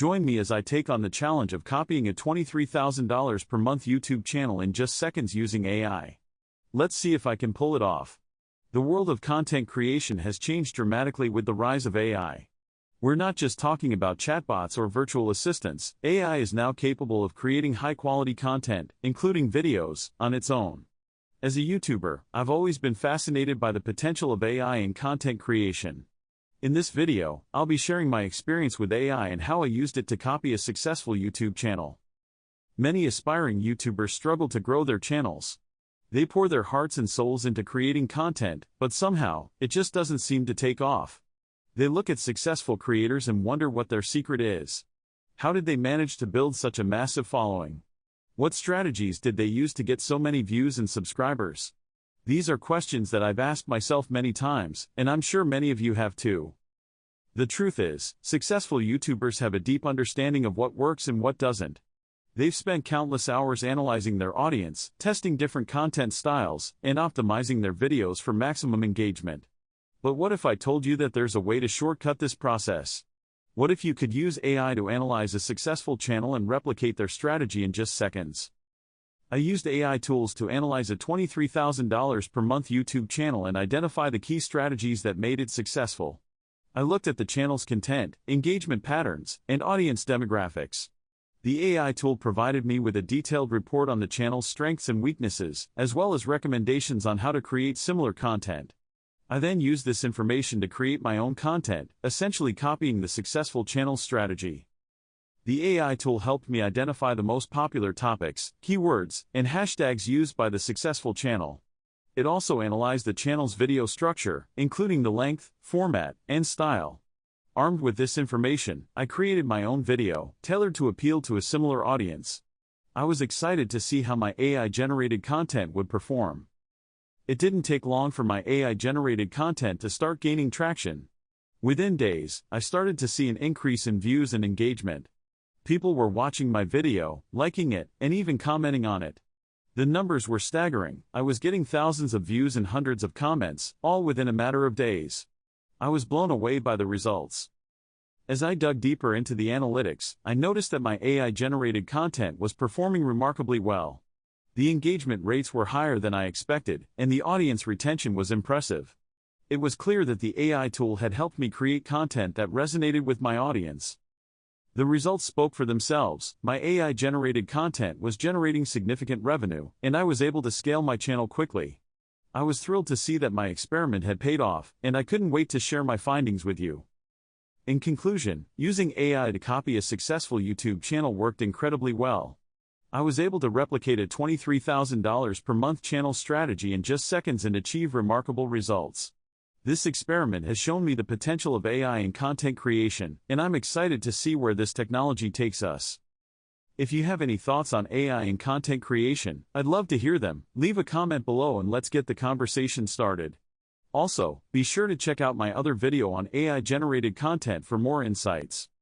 Join me as I take on the challenge of copying a $23,000 per month YouTube channel in just seconds using AI. Let's see if I can pull it off. The world of content creation has changed dramatically with the rise of AI. We're not just talking about chatbots or virtual assistants. AI is now capable of creating high-quality content, including videos, on its own. As a YouTuber, I've always been fascinated by the potential of AI in content creation. In this video, I'll be sharing my experience with AI and how I used it to copy a successful YouTube channel. Many aspiring YouTubers struggle to grow their channels. They pour their hearts and souls into creating content, but somehow, it just doesn't seem to take off. They look at successful creators and wonder what their secret is. How did they manage to build such a massive following? What strategies did they use to get so many views and subscribers? These are questions that I've asked myself many times, and I'm sure many of you have too. The truth is, successful YouTubers have a deep understanding of what works and what doesn't. They've spent countless hours analyzing their audience, testing different content styles, and optimizing their videos for maximum engagement. But what if I told you that there's a way to shortcut this process? What if you could use AI to analyze a successful channel and replicate their strategy in just seconds? I used AI tools to analyze a $23,000 per month YouTube channel and identify the key strategies that made it successful. I looked at the channel's content, engagement patterns, and audience demographics. The AI tool provided me with a detailed report on the channel's strengths and weaknesses, as well as recommendations on how to create similar content. I then used this information to create my own content, essentially copying the successful channel's strategy. The AI tool helped me identify the most popular topics, keywords, and hashtags used by the successful channel. It also analyzed the channel's video structure, including the length, format, and style. Armed with this information, I created my own video, tailored to appeal to a similar audience. I was excited to see how my AI-generated content would perform. It didn't take long for my AI-generated content to start gaining traction. Within days, I started to see an increase in views and engagement. People were watching my video, liking it, and even commenting on it. The numbers were staggering. I was getting thousands of views and hundreds of comments, all within a matter of days. I was blown away by the results. As I dug deeper into the analytics, I noticed that my AI-generated content was performing remarkably well. The engagement rates were higher than I expected, and the audience retention was impressive. It was clear that the AI tool had helped me create content that resonated with my audience. The results spoke for themselves. My AI-generated content was generating significant revenue, and I was able to scale my channel quickly. I was thrilled to see that my experiment had paid off, and I couldn't wait to share my findings with you. In conclusion, using AI to copy a successful YouTube channel worked incredibly well. I was able to replicate a $23,000 per month channel strategy in just seconds and achieve remarkable results. This experiment has shown me the potential of AI in content creation, and I'm excited to see where this technology takes us. If you have any thoughts on AI in content creation, I'd love to hear them. Leave a comment below and let's get the conversation started. Also, be sure to check out my other video on AI-generated content for more insights.